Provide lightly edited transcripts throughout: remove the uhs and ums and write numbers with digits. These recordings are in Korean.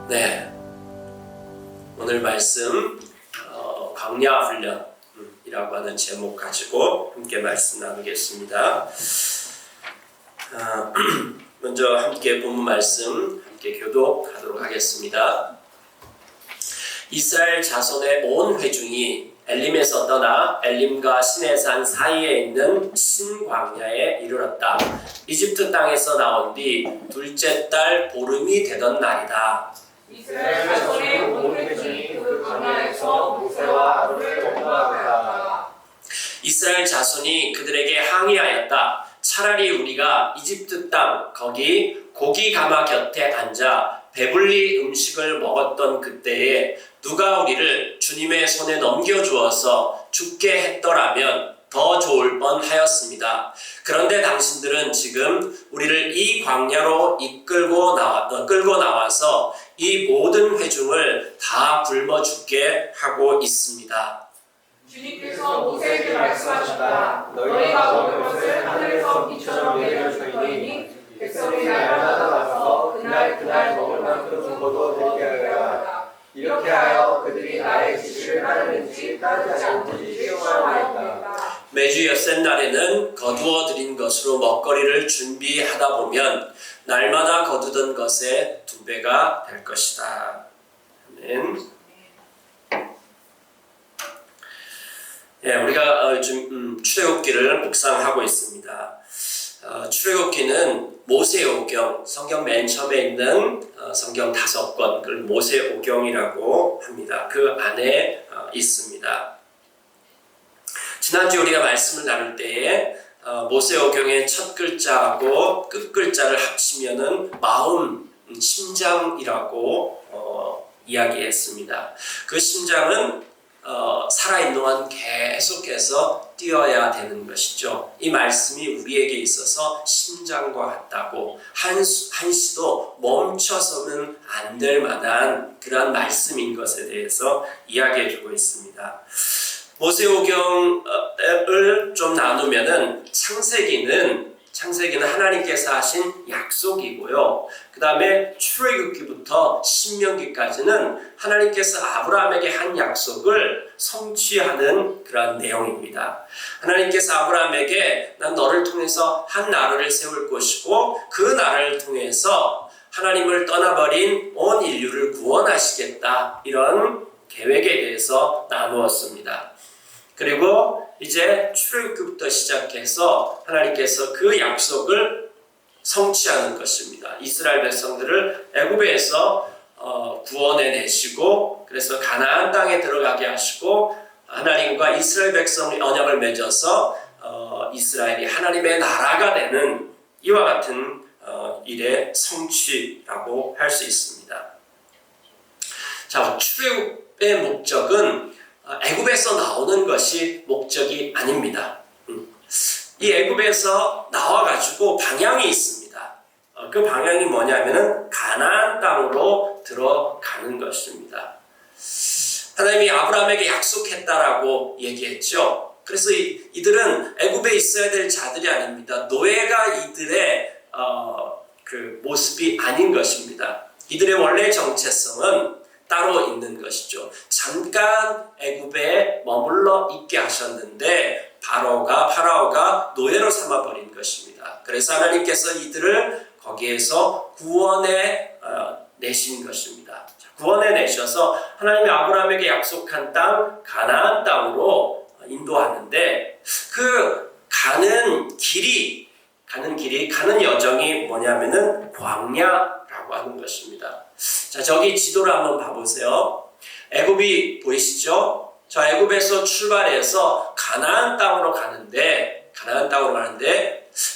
네, 오늘 말씀 광야 훈련이라고 하는 제목 가지고 함께 말씀 나누겠습니다. 먼저 함께 본문 말씀 함께 교독하도록 하겠습니다. 이스라엘 자손의 온 회중이 엘림에서 떠나 엘림과 시내산 사이에 있는 신광야에 이르렀다. 이집트 땅에서 나온 뒤 둘째 달 보름이 되던 날이다. 이스라엘 자손의 온 회중이 그 광야에서 모세와 아론을 동거하였다. 이스라엘 자손이 그들에게 항의하였다. 차라리 우리가 이집트 땅 거기 고기 가마 곁에 앉아 배불리 음식을 먹었던 그때에 누가 우리를 주님의 손에 넘겨주어서 죽게 했더라면 더 좋을 뻔하였습니다. 그런데 당신들은 지금 우리를 이 광야로 끌고 나와서 이 모든 회중을 다 굶어 죽게 하고 있습니다. 주님께서 모세에게 말씀하셨다. 너희가 먹을 것을 하늘에서 비처럼 내려줄 터이니 백성이 날마다 와서 그날 먹을 만큼 주고도 되게 하여라. 이렇게 하여 그들이 나의 지시를 따르는지 따르지 않는지 시험하였다. 매주 엿새날에는 거두어 들인 것으로 먹거리를 준비하다 보면 날마다 거두던 것의 2배가 될 것이다. 아멘. 네, 우리가 요즘 출애굽기를 묵상하고 있습니다. 출애굽기는 모세오경, 성경 맨 처음에 있는 성경 5권, 그걸 모세오경이라고 합니다. 그 안에 있습니다. 지난주 우리가 말씀을 나눌 때에 모세오경의 첫 글자하고 끝 글자를 합치면은 마음, 심장이라고 이야기했습니다. 그 심장은 살아있는 동안 계속해서 뛰어야 되는 것이죠. 이 말씀이 우리에게 있어서 심장과 같다고 한시도 멈춰서는 안 될 만한 그러한 말씀인 것에 대해서 이야기해주고 있습니다. 모세오경을 좀 나누면은 창세기는 하나님께서 하신 약속이고요. 그 다음에 출애굽기부터 신명기까지는 하나님께서 아브라함에게 한 약속을 성취하는 그런 내용입니다. 하나님께서 아브라함에게 난 너를 통해서 한 나라를 세울 것이고 그 나라를 통해서 하나님을 떠나버린 온 인류를 구원하시겠다, 이런 계획에 대해서 나누었습니다. 그리고 이제 출애굽기부터 시작해서 하나님께서 그 약속을 성취하는 것입니다. 이스라엘 백성들을 애굽에서 구원해내시고 그래서 가나안 땅에 들어가게 하시고 하나님과 이스라엘 백성이 언약을 맺어서 이스라엘이 하나님의 나라가 되는 이와 같은 일의 성취라고 할 수 있습니다. 자, 출애굽의 목적은 애굽에서 나오는 것이 목적이 아닙니다. 이 애굽에서 나와가지고 방향이 있습니다. 그 방향이 뭐냐면은 가나안 땅으로 들어가는 것입니다. 하나님이 아브라함에게 약속했다라고 얘기했죠. 그래서 이들은 애굽에 있어야 될 자들이 아닙니다. 노예가 이들의 그 모습이 아닌 것입니다. 이들의 원래 정체성은 따로 있는 것이죠. 잠깐 애굽에 머물러 있게 하셨는데 파라오가 노예로 삼아버린 것입니다. 그래서 하나님께서 이들을 거기에서 구원해 내신 것입니다. 구원해 내셔서 하나님이 아브라함에게 약속한 땅 가나안 땅으로 인도하는데 그 가는 여정이 뭐냐면은 광야라고 하는 것입니다. 자, 저기 지도를 한번 봐보세요. 애굽이 보이시죠? 저 애굽에서 출발해서 가나안 땅으로 가는데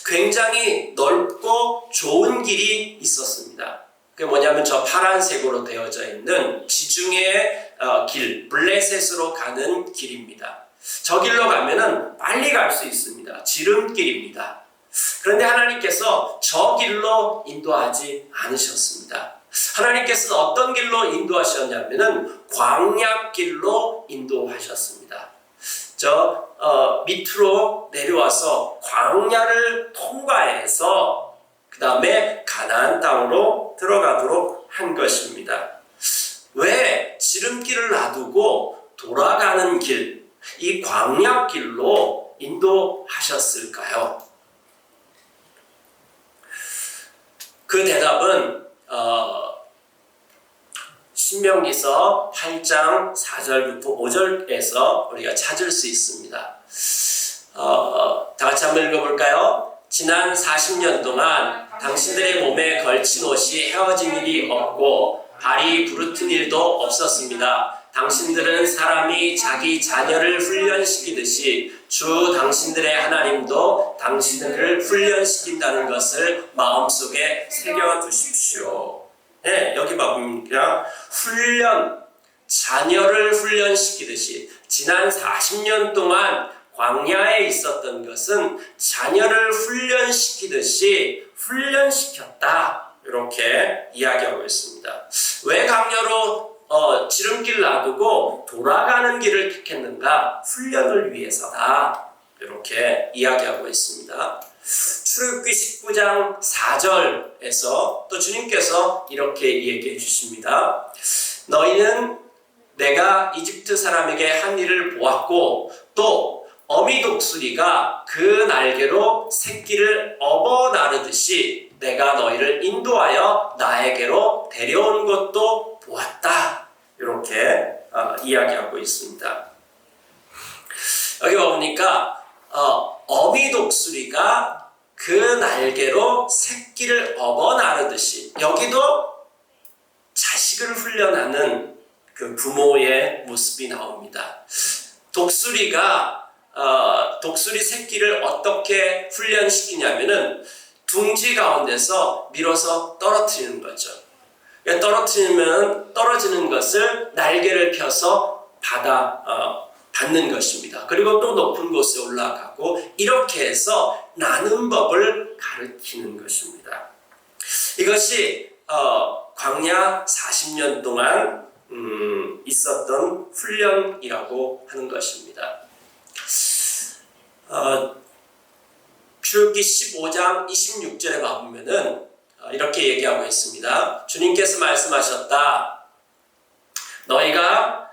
굉장히 넓고 좋은 길이 있었습니다. 그게 뭐냐면 저 파란색으로 되어져 있는 지중해 길, 블레셋으로 가는 길입니다. 저 길로 가면은 빨리 갈 수 있습니다. 지름길입니다. 그런데 하나님께서 저 길로 인도하지 않으셨습니다. 하나님께서는 어떤 길로 인도하셨냐면은 광야길로 인도하셨습니다. 밑으로 내려와서 광야를 통과해서 그 다음에 가나안 땅으로 들어가도록 인도한 것입니다. 왜 지름길을 놔두고 돌아가는 길, 이 광야길로 인도하셨을까요? 그 대답은 신명기서 8장 4절부터 5절에서 우리가 찾을 수 있습니다. 다 같이 한번 읽어볼까요? 지난 40년 동안 당신들의 몸에 걸친 옷이 헤어진 일이 없고 발이 부르튼 일도 없었습니다. 당신들은 사람이 자기 자녀를 훈련시키듯이 주 당신들의 하나님도 당신들을 훈련시킨다는 것을 마음속에 새겨두십시오. 네, 여기 보면 훈련, 자녀를 훈련시키듯이 지난 40년 동안 광야에 있었던 것은 자녀를 훈련시키듯이 훈련시켰다. 이렇게 이야기하고 있습니다. 왜 광야로 지름길 놔두고 돌아가는 길을 택했는가? 훈련을 위해서다. 이렇게 이야기하고 있습니다. 출애굽기 19장 4절에서 또 주님께서 이렇게 얘기해 주십니다. 너희는 내가 이집트 사람에게 한 일을 보았고 또 어미 독수리가 그 날개로 새끼를 업어 나르듯이 내가 너희를 인도하여 나에게로 데려온 것도 보았다. 이렇게 이야기하고 있습니다. 여기 보니까 어미 독수리가 그 날개로 새끼를 업어 나르듯이, 여기도 자식을 훈련하는 그 부모의 모습이 나옵니다. 독수리 새끼를 어떻게 훈련시키냐면은 둥지 가운데서 밀어서 떨어뜨리는 거죠. 떨어뜨리면 떨어지는 것을 날개를 펴서 받는 것입니다. 그리고 또 높은 곳에 올라가고 이렇게 해서 나는 법을 가르치는 것입니다. 이것이 광야 40년 동안 있었던 훈련이라고 하는 것입니다. 출애굽기 15장 26절에 보면은 이렇게 얘기하고 있습니다. 주님께서 말씀하셨다. 너희가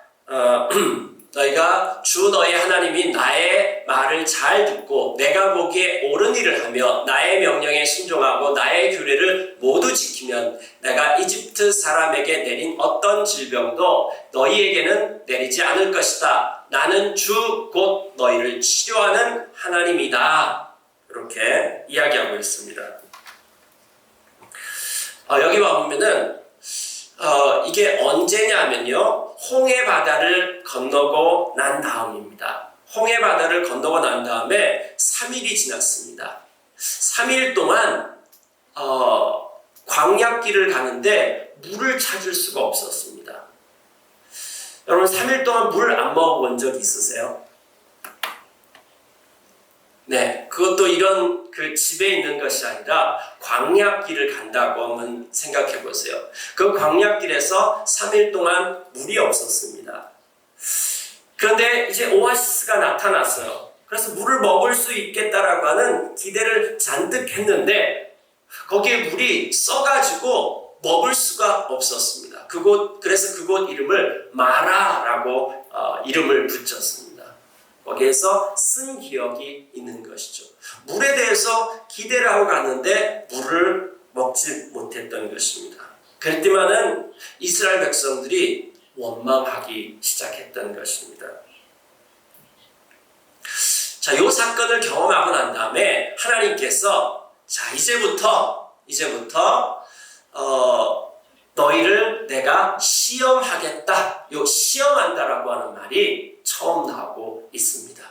주 너희 하나님이 나의 말을 잘 듣고 내가 보기에 옳은 일을 하며 나의 명령에 순종하고 나의 규례를 모두 지키면 내가 이집트 사람에게 내린 어떤 질병도 너희에게는 내리지 않을 것이다. 나는 주 곧 너희를 치료하는 하나님이다. 이렇게 이야기하고 있습니다. 여기 보면은 이게 언제냐면요, 홍해 바다를 건너고 난 다음입니다. 홍해 바다를 건너고 난 다음에 3일이 지났습니다. 3일 동안 광야길을 가는데 물을 찾을 수가 없었습니다. 여러분 3일 동안 물 안 먹어본 적 있으세요? 네, 그것도 이런 그 집에 있는 것이 아니라 광야길을 간다고 한번 생각해 보세요. 그 광야길에서 3일 동안 물이 없었습니다. 그런데 이제 오아시스가 나타났어요. 그래서 물을 먹을 수 있겠다라고 하는 기대를 잔뜩 했는데 거기에 물이 써가지고 먹을 수가 없었습니다. 그래서 그곳 이름을 마라라고 이름을 붙였습니다. 거기에서 쓴 기억이 있는 것이죠. 물에 대해서 기대를 하고 갔는데 물을 먹지 못했던 것입니다. 그랬지만은 이스라엘 백성들이 원망하기 시작했던 것입니다. 자, 이 사건을 경험하고 난 다음에 하나님께서 자, 이제부터 너희를 내가 시험하겠다. 요 시험한다라고 하는 말이 처음 나오고 있습니다.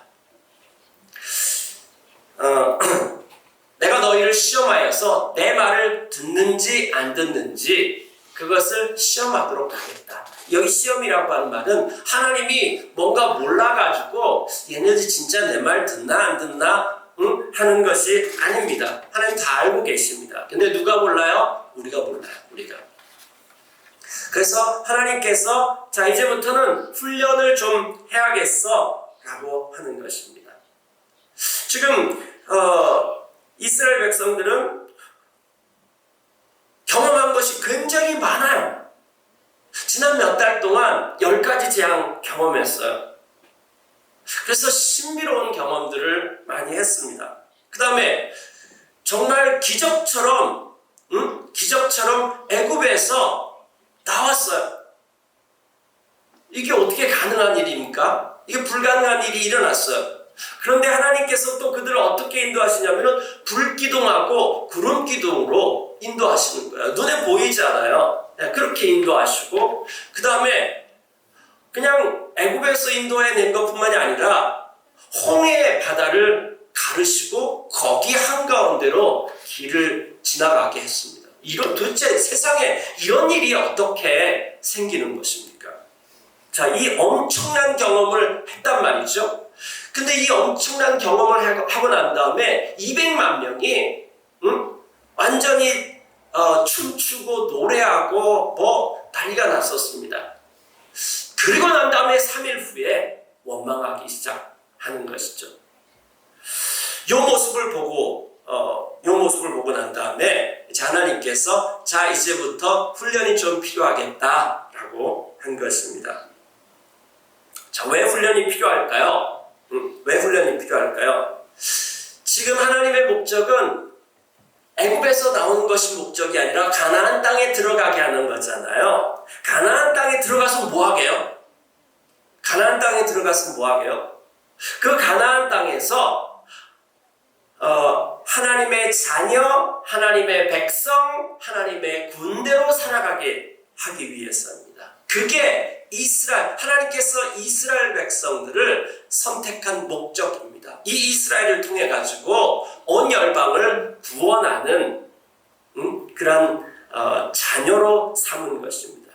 내가 너희를 시험하여서 내 말을 듣는지 안 듣는지 그것을 시험하도록 하겠다. 여기 시험이라고 하는 말은 하나님이 뭔가 몰라가지고 얘네들 진짜 내 말 듣나 안 듣나 하는 것이 아닙니다. 하나님 다 알고 계십니다. 근데 누가 몰라요? 우리가 몰라요. 우리가. 그래서 하나님께서 자, 이제부터는 훈련을 좀 해야겠어 라고 하는 것입니다. 지금 이스라엘 백성들은 경험한 것이 굉장히 굉장히 많아요. 지난 몇 달 동안 10가지 재앙 경험했어요. 그래서 신비로운 경험들을 많이 했습니다. 그 다음에 정말 기적처럼 애굽에서 나왔어요. 이게 어떻게 가능한 일입니까? 이게 불가능한 일이 일어났어요. 그런데 하나님께서 또 그들을 어떻게 인도하시냐면 불기둥하고 구름기둥으로 인도하시는 거예요. 눈에 보이지 않아요. 그렇게 인도하시고, 그 다음에 그냥 애굽에서 인도해낸 것뿐만이 아니라 홍해 바다를 가르시고 거기 한가운데로 길을 지나가게 했습니다. 이런 도대체 세상에 이런 일이 어떻게 생기는 것입니까? 자, 이 엄청난 경험을 했단 말이죠. 근데 이 엄청난 경험을 하고 난 다음에 200만 명이 완전히 춤추고 노래하고 뭐 난리가 났었습니다. 그리고 난 다음에 3일 후에 원망하기 시작하는 것이죠. 요 모습을 보고 난 다음에 하나님께서 자, 이제부터 훈련이 좀 필요하겠다라고 한 것입니다. 자, 왜 훈련이 필요할까요? 왜 훈련이 필요할까요? 지금 하나님의 목적은 애굽에서 나오는 것이 목적이 아니라 가나안 땅에 들어가게 하는 거잖아요. 가나안 땅에 들어가서 뭐 하게요? 가나안 땅에 들어가서 뭐 하게요? 그 가나안 땅에서 하나님의 자녀, 하나님의 백성, 하나님의 군대로 살아가게 하기 위해서입니다. 그게 하나님께서 이스라엘 백성들을 선택한 목적입니다. 이 이스라엘을 통해 가지고 온 열방을 구원하는 그런 자녀로 삼은 것입니다.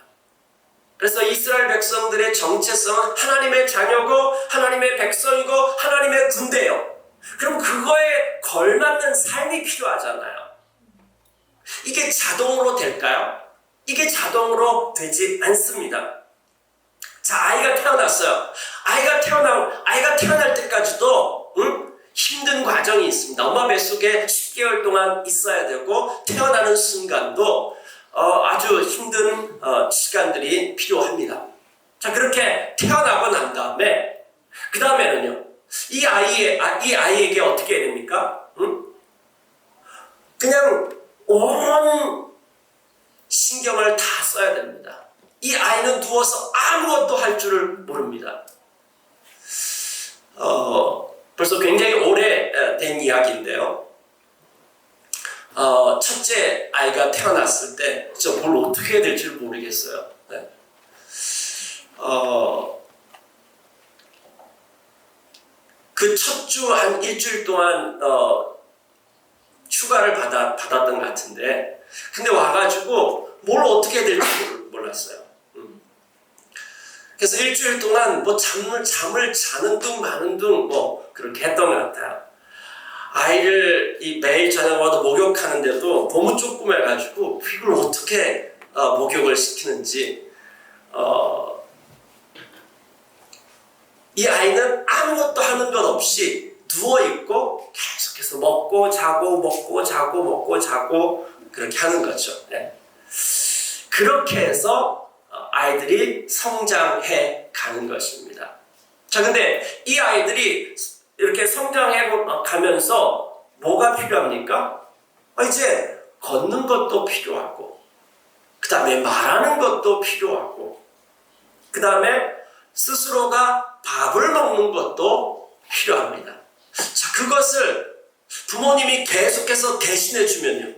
그래서 이스라엘 백성들의 정체성은 하나님의 자녀고 하나님의 백성이고 하나님의 군대예요. 그럼 그거에 걸맞는 삶이 필요하잖아요. 이게 자동으로 될까요? 이게 자동으로 되지 않습니다. 자, 아이가 태어났어요. 아이가 태어날 때까지도 힘든 과정이 있습니다. 엄마 뱃속에 10개월 동안 있어야 되고 태어나는 순간도 아주 힘든 시간들이 필요합니다. 자, 그렇게 태어나고 난 다음에 그 다음에는요, 이 아이에게 어떻게 해야 됩니까? 그냥 온 신경을 다 써야 됩니다. 이 아이는 누워서 아무것도 할 줄을 모릅니다. 벌써 굉장히 오래된 이야기인데요. 첫째 아이가 태어났을 때 진짜 뭘 어떻게 해야 될지 모르겠어요. 네. 그 첫 주 한 일주일 동안 휴가를 받았던 것 같은데, 근데 와가지고 뭘 어떻게 해야 될지 몰랐어요. 그래서 일주일 동안 뭐 잠을 자는 둥 마는 둥 뭐 그렇게 했던 것 같아요. 아이를 매일 저녁마다 목욕하는데도 너무 조그매가지고 이걸 어떻게 목욕을 시키는지, 이 아이는 아무것도 하는 것 없이 누워있고 계속해서 먹고 자고 그렇게 하는 거죠. 네. 그렇게 해서 아이들이 성장해 가는 것입니다. 자, 근데 이 아이들이 이렇게 성장해 가면서 뭐가 필요합니까? 이제 걷는 것도 필요하고, 그 다음에 말하는 것도 필요하고, 그 다음에 스스로가 밥을 먹는 것도 필요합니다. 자, 그것을 부모님이 계속해서 대신해 주면요,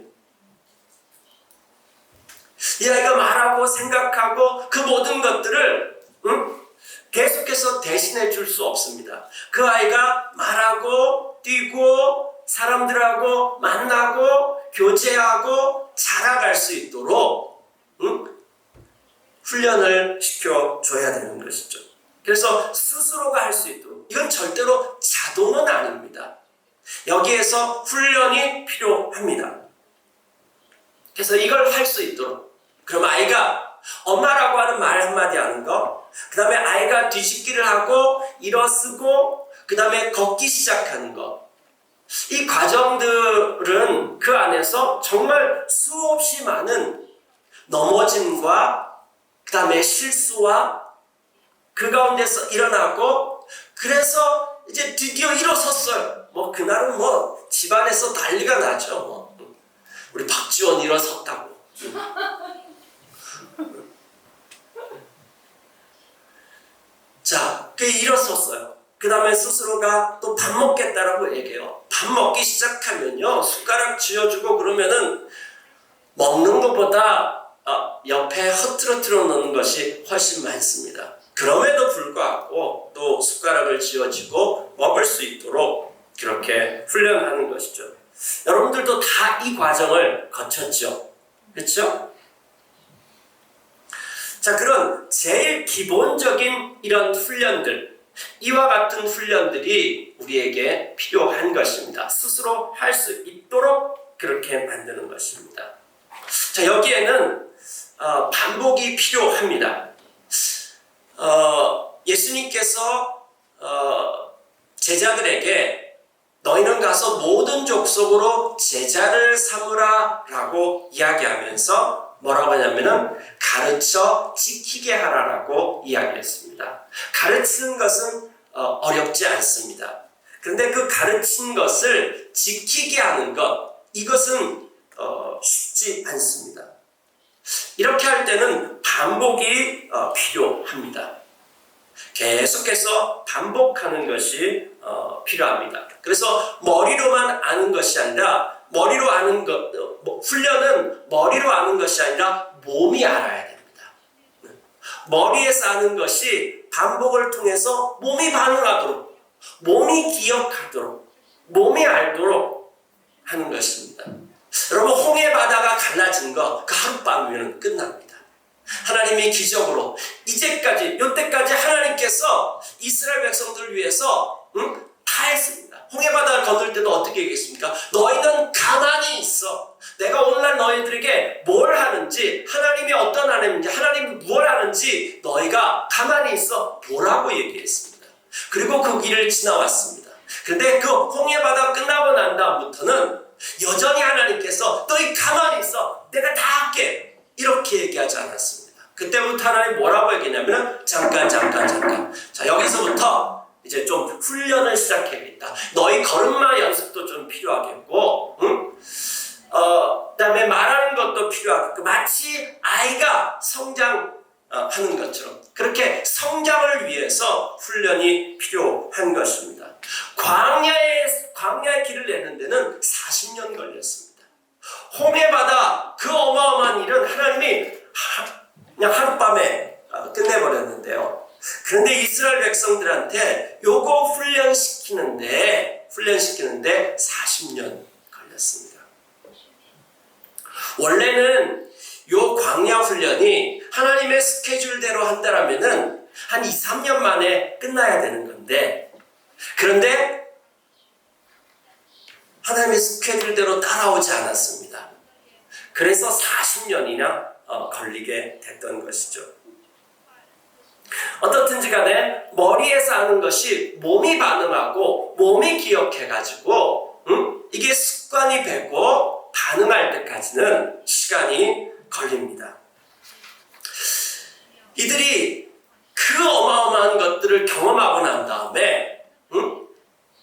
이 아이가 말하고 생각하고 그 모든 것들을 계속해서 대신해 줄 수 없습니다. 그 아이가 말하고 뛰고 사람들하고 만나고 교제하고 자라갈 수 있도록 훈련을 시켜줘야 되는 것이죠. 그래서 스스로가 할 수 있도록, 이건 절대로 자동은 아닙니다. 여기에서 훈련이 필요합니다. 그래서 이걸 할 수 있도록, 그럼 아이가 엄마라고 하는 말 한마디 하는 거, 그 다음에 아이가 뒤집기를 하고 일어서고 그 다음에 걷기 시작하는 거, 이 과정들은 그 안에서 정말 수없이 많은 넘어짐과 그 다음에 실수와 그 가운데서 일어나고 그래서 이제 드디어 일어섰어요. 뭐 그날은 뭐 집안에서 난리가 나죠. 뭐. 우리 박지원 일어섰다고. 자, 그 일어섰어요. 그 다음에 스스로가 또 밥 먹겠다라고 얘기해요. 밥 먹기 시작하면요, 숟가락 쥐어주고 그러면은 먹는 것보다 옆에 허트러트러 놓는 것이 훨씬 많습니다. 그럼에도 불구하고 또 숟가락을 쥐어주고 먹을 수 있도록 그렇게 훈련하는 것이죠. 여러분들도 다 이 과정을 거쳤죠. 그렇죠? 자, 그런 제일 기본적인 이런 훈련들, 이와 같은 훈련들이 우리에게 필요한 것입니다. 스스로 할 수 있도록 그렇게 만드는 것입니다. 자, 여기에는 반복이 필요합니다. 예수님께서 제자들에게 너희는 가서 모든 족속으로 제자를 삼으라 라고 이야기하면서 뭐라고 하냐면은 가르쳐 지키게 하라라고 이야기했습니다. 가르치는 것은 어렵지 않습니다. 그런데 그 가르친 것을 지키게 하는 것, 이것은 쉽지 않습니다. 이렇게 할 때는 반복이 필요합니다. 계속해서 반복하는 것이 필요합니다. 그래서 머리로만 아는 것이 아니라 머리로 아는 것, 훈련은 머리로 아는 것이 아니라 몸이 알아야 됩니다. 머리에서 아는 것이 반복을 통해서 몸이 반응하도록, 몸이 기억하도록, 몸이 알도록 하는 것입니다. 여러분, 홍해 바다가 갈라진 거 그 하룻밤이면 끝납니다. 하나님이 기적으로 이제까지 이때까지 하나님께서 이스라엘 백성들을 위해서 다 했습니다. 홍해바다를 건널 때도 어떻게 얘기했습니까? 너희는 가만히 있어. 내가 오늘날 너희들에게 뭘 하는지, 하나님이 어떤 하나님인지, 하나님이 무엇을 하는지 너희가 가만히 있어 보라고 얘기했습니다. 그리고 그 길을 지나왔습니다. 그런데 그 홍해바다 끝나고 난 다음부터는 여전히 하나님께서 너희 가만히 있어, 내가 다 할게, 이렇게 얘기하지 않았습니다. 그때부터 하나님 뭐라고 얘기했냐면 잠깐. 자, 여기서부터 이제 좀 훈련을 시작해야겠다. 너희 걸음마 연습도 좀 필요하겠고, 그다음에 말하는 것도 필요하겠고, 마치 아이가 성장하는 것처럼 그렇게 성장을 위해서 훈련이 필요한 것입니다. 광야의 길을 내는 데는 40년 걸렸습니다. 홍해바다 그 어마어마한 일은 하나님이 그냥 하룻밤에 끝내버렸는데요. 그런데 이스라엘 백성들한테 요거 훈련시키는데 40년 걸렸습니다. 원래는 요 광야 훈련이 하나님의 스케줄대로 한다라면은 한 2, 3년 만에 끝나야 되는 건데, 그런데 하나님의 스케줄대로 따라오지 않았습니다. 그래서 40년이나 걸리게 됐던 것이죠. 어떻든지 간에 머리에서 하는 것이 몸이 반응하고 몸이 기억해가지고 이게 습관이 되고 반응할 때까지는 시간이 걸립니다. 이들이 그 어마어마한 것들을 경험하고 난 다음에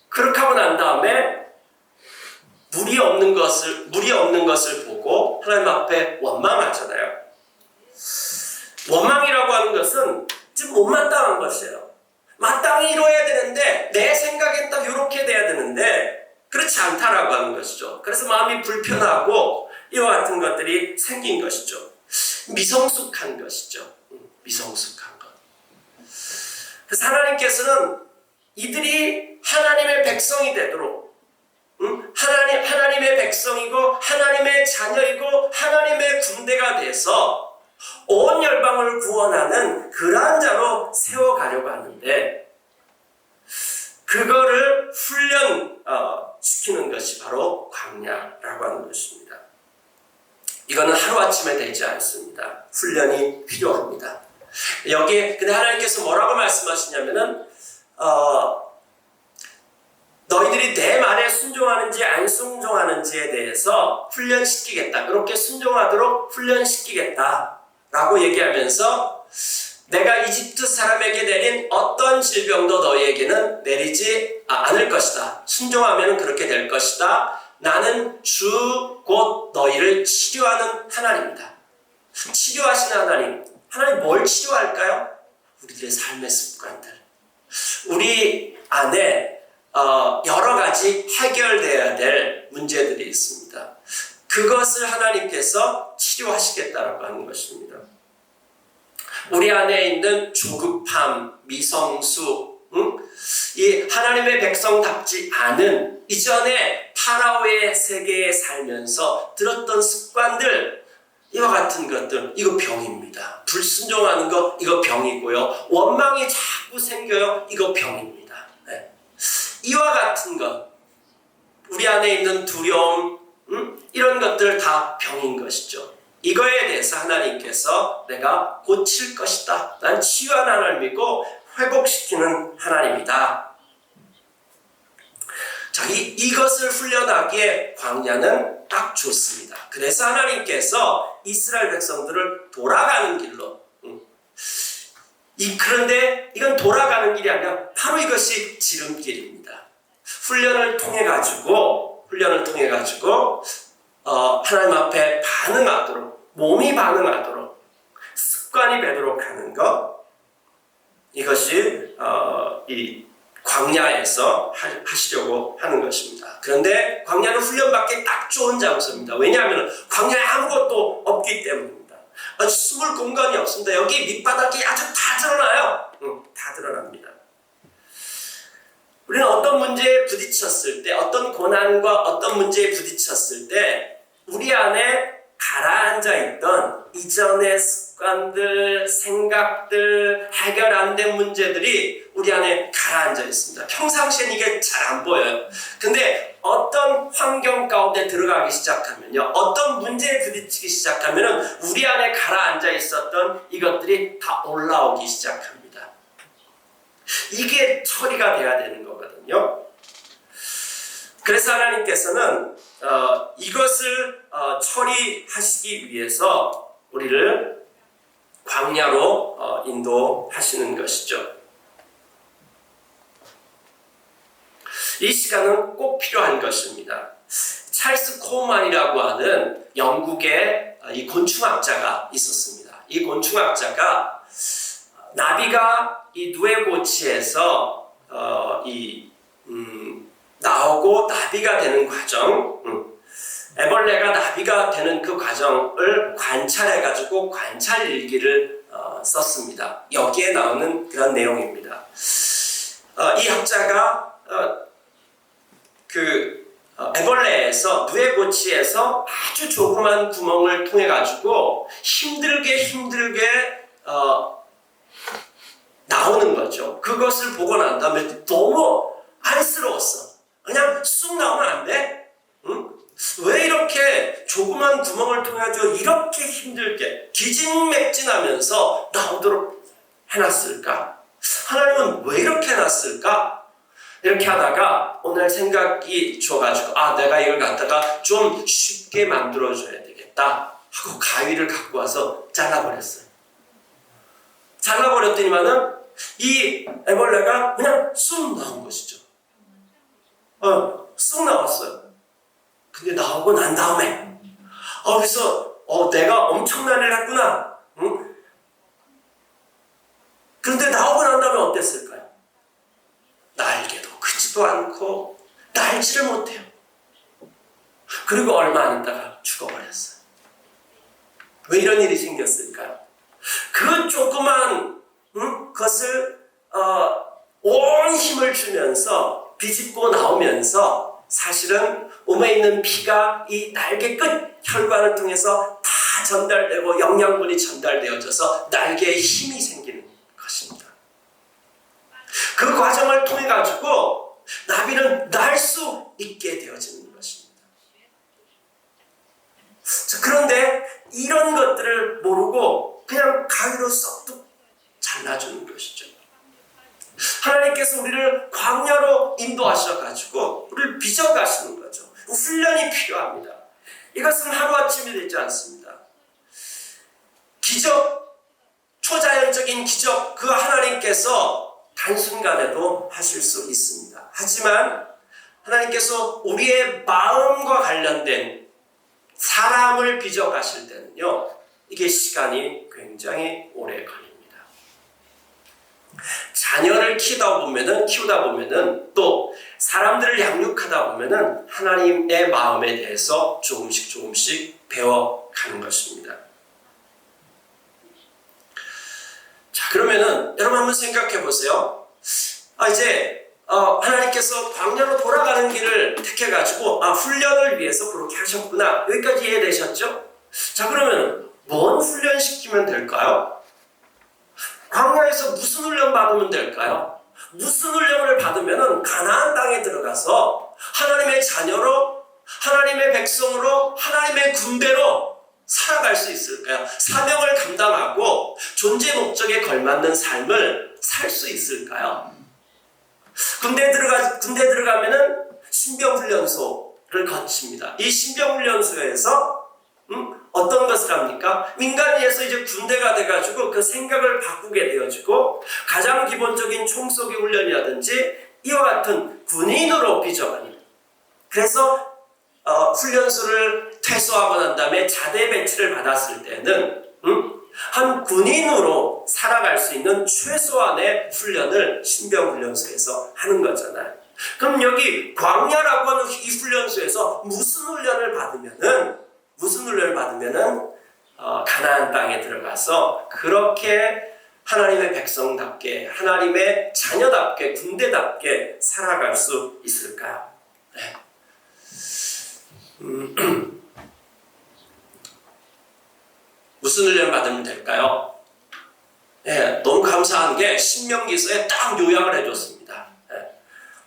그렇게 하고 난 다음에 물이 없는 것을 보고 하나님 앞에 원망하잖아요. 원망이라고 하는 것은 지금 못마땅한 것이에요. 마땅히 이루어야 되는데 내 생각엔 딱 이렇게 돼야 되는데 그렇지 않다라고 하는 것이죠. 그래서 마음이 불편하고 이와 같은 것들이 생긴 것이죠. 미성숙한 것이죠. 미성숙한 것. 그래서 하나님께서는 이들이 하나님의 백성이 되도록, 하나님의 백성이고 하나님의 자녀이고 하나님의 군대가 돼서 온 열방을 구원하는 그러한 자로 세워가려고 하는데, 그거를 훈련시키는 것이 바로 광야라고 하는 것입니다. 이거는 하루아침에 되지 않습니다. 훈련이 필요합니다. 여기에 근데 하나님께서 뭐라고 말씀하시냐면은 너희들이 내 말에 순종하는지 안 순종하는지에 대해서 훈련시키겠다. 그렇게 순종하도록 훈련시키겠다. 라고 얘기하면서 내가 이집트 사람에게 내린 어떤 질병도 너희에게는 내리지 않을 것이다. 순종하면 그렇게 될 것이다. 나는 주 곧 너희를 치료하는 하나님이다. 치료하시는 하나님. 하나님 뭘 치료할까요? 우리들의 삶의 습관들. 우리 안에 여러 가지 해결돼야 될 문제들이 있습니다. 그것을 하나님께서 치료하시겠다라고 하는 것입니다. 우리 안에 있는 조급함, 미성수, 이 하나님의 백성답지 않은 이전에 파라오의 세계에 살면서 들었던 습관들, 이와 같은 것들, 이거 병입니다. 불순종하는 것, 이거 병이고요. 원망이 자꾸 생겨요. 이거 병입니다. 네. 이와 같은 것, 우리 안에 있는 두려움, 이런 것들 다 병인 것이죠. 이거에 대해서 하나님께서 내가 고칠 것이다. 난 치유하는 하나님이고 회복시키는 하나님이다. 자, 이것을 훈련하기에 광야는 딱 좋습니다. 그래서 하나님께서 이스라엘 백성들을 돌아가는 길로 그런데 이건 돌아가는 길이 아니라 바로 이것이 지름길입니다. 훈련을 통해 가지고 하나님 앞에 반응하도록, 몸이 반응하도록, 습관이 되도록 하는 것, 이것이 이 광야에서 하시려고 하는 것입니다. 그런데 광야는 훈련받기 딱 좋은 장소입니다. 왜냐하면 광야에 아무것도 없기 때문입니다. 숨을 공간이 없습니다. 여기 밑바닥이 아주 다 드러나요. 다 드러납니다. 우리는 어떤 문제에 부딪혔을 때, 어떤 고난과 어떤 문제에 부딪혔을 때 우리 안에 가라앉아 있던 이전의 습관들, 생각들, 해결 안 된 문제들이 우리 안에 가라앉아 있습니다. 평상시엔 이게 잘 안 보여요. 근데 어떤 환경 가운데 들어가기 시작하면요, 어떤 문제에 부딪히기 시작하면 우리 안에 가라앉아 있었던 이것들이 다 올라오기 시작합니다. 이게 처리가 돼야 되는 거거든요. 그래서 하나님께서는 이것을 처리하시기 위해서 우리를 광야로 인도하시는 것이죠. 이 시간은 꼭 필요한 것입니다. 찰스 코만이라고 하는 영국의 이 곤충학자가 있었습니다. 이 곤충학자가 나비가 이 누에고치에서 나오고 나비가 되는 과정, 애벌레가 나비가 되는 그 과정을 관찰해가지고 관찰 일기를 썼습니다. 여기에 나오는 그런 내용입니다. 이 학자가 애벌레에서 누에고치에서 아주 조그만 구멍을 통해 가지고 힘들게 나오는 거죠. 그것을 보고 난 다음에 너무 안쓰러웠어. 그냥 쑥 나오면 안 돼? 응? 왜 이렇게 조그만 구멍을 통해 가지고 이렇게 힘들게 기진맥진하면서 나오도록 해놨을까? 하나님은 왜 이렇게 해놨을까? 이렇게 하다가 오늘 생각이 줘가지고 내가 이걸 갖다가 좀 쉽게 만들어줘야 되겠다 하고 가위를 갖고 와서 잘라버렸어요. 잘라버렸더니만은 이 애벌레가 그냥 쑥 나온 것이죠. 쑥 나왔어요. 근데 나오고 난 다음에 그래서 내가 엄청난 일을 했구나. 응? 그런데 나오고 난 다음에 어땠을까요? 날개도 크지도 않고 날지를 못해요. 그리고 얼마 안 있다가 죽어버렸어요. 왜 이런 일이 생겼을까요? 그 조그만 것을 온 힘을 주면서 비집고 나오면서 사실은 몸에 있는 피가 이 날개 끝 혈관을 통해서 다 전달되고 영양분이 전달되어져서 날개에 힘이 생기는 것입니다. 그 과정을 통해 가지고 나비는 날 수 있게 되어지는 것입니다. 자, 그런데 이런 것들을 모르고 그냥 가위로 쏙 잘라주는 것이죠. 하나님께서 우리를 광야로 인도하셔가지고 우리를 빚어가시는 거죠. 훈련이 필요합니다. 이것은 하루아침이 되지 않습니다. 기적, 초자연적인 기적, 그 하나님께서 단순간에도 하실 수 있습니다. 하지만 하나님께서 우리의 마음과 관련된 사람을 빚어가실 때는요, 이게 시간이 굉장히 오래 걸립니다. 자녀를 키우다 보면은 또 사람들을 양육하다 보면은 하나님의 마음에 대해서 조금씩 배워가는 것입니다. 자, 그러면은 여러분 한번 생각해 보세요. 이제 하나님께서 광야로 돌아가는 길을 택해가지고 훈련을 위해서 그렇게 하셨구나. 여기까지 이해되셨죠? 자, 그러면 뭔 훈련 시키면 될까요? 광야에서 무슨 훈련 받으면 될까요? 무슨 훈련을 받으면 가나안 땅에 들어가서 하나님의 자녀로, 하나님의 백성으로, 하나님의 군대로 살아갈 수 있을까요? 사명을 감당하고 존재 목적에 걸맞는 삶을 살 수 있을까요? 군대 들어가면은 신병훈련소를 거칩니다. 이 신병훈련소에서 어떤 것을 합니까? 민간인에서 이제 군대가 돼가지고 그 생각을 바꾸게 되어지고 가장 기본적인 총쏘기 훈련이라든지 이와 같은 군인으로 빚어갑니다. 그래서 훈련소를 퇴소하고 난 다음에 자대 배치를 받았을 때는 한 군인으로 살아갈 수 있는 최소한의 훈련을 신병훈련소에서 하는 거잖아요. 그럼 여기 광야라고 하는 이 훈련소에서 무슨 훈련을 받으면은 가나안 땅에 들어가서 그렇게 하나님의 백성답게, 하나님의 자녀답게, 군대답게 살아갈 수 있을까요? 네. 무슨 훈련 받으면 될까요? 네, 너무 감사한 게 신명기서에 딱 요약을 해줬습니다. 네,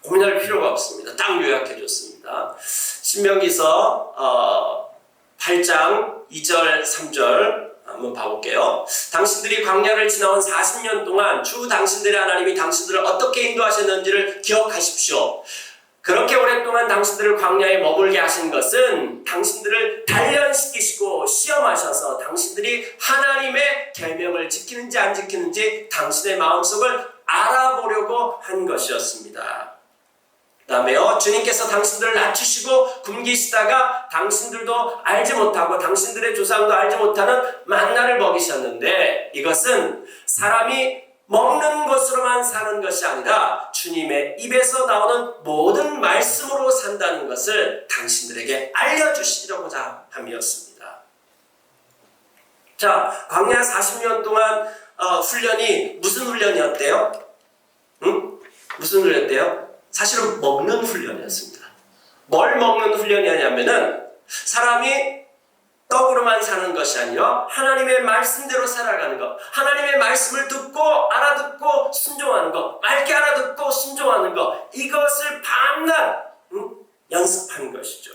고민할 필요가 없습니다. 딱 요약해줬습니다. 신명기서 8장 2절 3절 한번 봐볼게요. 당신들이 광야를 지나온 40년 동안 주 당신들의 하나님이 당신들을 어떻게 인도하셨는지를 기억하십시오. 그렇게 오랫동안 당신들을 광야에 머물게 하신 것은 당신들을 단련시키시고 시험하셔서 당신들이 하나님의 계명을 지키는지 안 지키는지 당신의 마음속을 알아보려고 한 것이었습니다. 그 다음에요, 주님께서 당신들을 낮추시고 굶기시다가 당신들도 알지 못하고 당신들의 조상도 알지 못하는 만나를 먹이셨는데 이것은 사람이 먹는 것으로만 사는 것이 아니라 주님의 입에서 나오는 모든 말씀으로 산다는 것을 당신들에게 알려주시려고자 함이었습니다. 자, 광야 40년 동안 훈련이 무슨 훈련이었대요? 무슨 훈련이었대요? 사실은 먹는 훈련이었습니다. 뭘 먹는 훈련이냐면은 사람이 떡으로만 사는 것이 아니라 하나님의 말씀대로 살아가는 것, 하나님의 말씀을 듣고 알아듣고 순종하는 것, 맑게 알아듣고 순종하는 것, 이것을 밤낮 연습한 것이죠.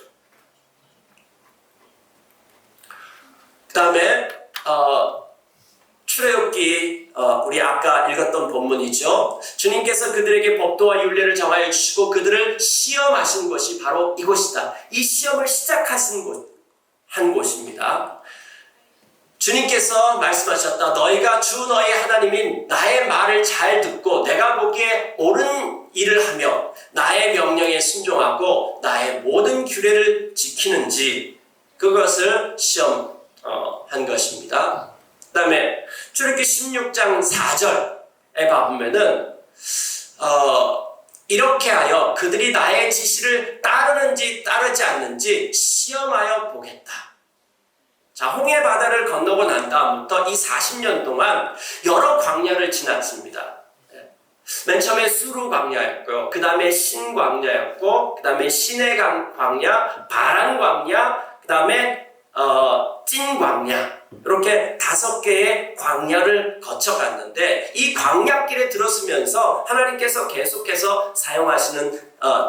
그 다음에 출애굽기 우리 아까 읽었던 본문이죠. 주님께서 그들에게 법도와 율례를 정하여 주시고 그들을 시험하신 곳이 바로 이곳이다. 이 시험을 시작하신 한 곳입니다. 주님께서 말씀하셨다. 너희가 주 너희 하나님인 나의 말을 잘 듣고 내가 보기에 옳은 일을 하며 나의 명령에 순종하고 나의 모든 규례를 지키는지 그것을 시험한 것입니다. 그 다음에 출애굽기 16장 4절에 보면은 이렇게 하여 그들이 나의 지시를 따르는지 따르지 않는지 시험하여 보겠다. 자, 홍해 바다를 건너고 난 다음부터 이 40년 동안 여러 광야를 지났습니다. 맨 처음에 수루 광야였고요. 그 다음에 신 광야였고, 그 다음에 신의 광야, 바란 광야, 그 다음에 찐 광야. 이렇게 5개의 광야를 거쳐갔는데 이 광야길에 들었으면서 하나님께서 계속해서 사용하시는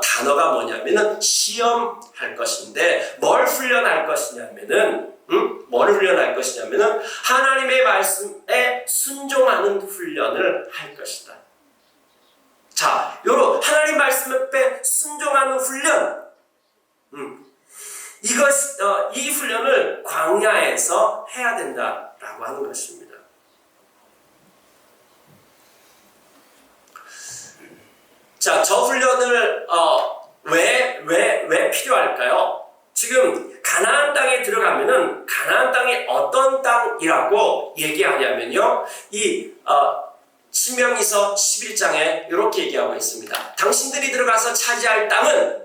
단어가 뭐냐면은 시험할 것인데 뭘 훈련할 것이냐면은 하나님의 말씀에 순종하는 훈련을 할 것이다. 자, 요런 하나님 말씀에 순종하는 훈련, 이 훈련을 광야에서 해야 된다라고 하는 것입니다. 자, 저 훈련을 왜 필요할까요? 지금 가나안 땅에 들어가면은 가나안 땅이 어떤 땅이라고 얘기하냐면요, 신명기서 11장에 이렇게 얘기하고 있습니다. 당신들이 들어가서 차지할 땅은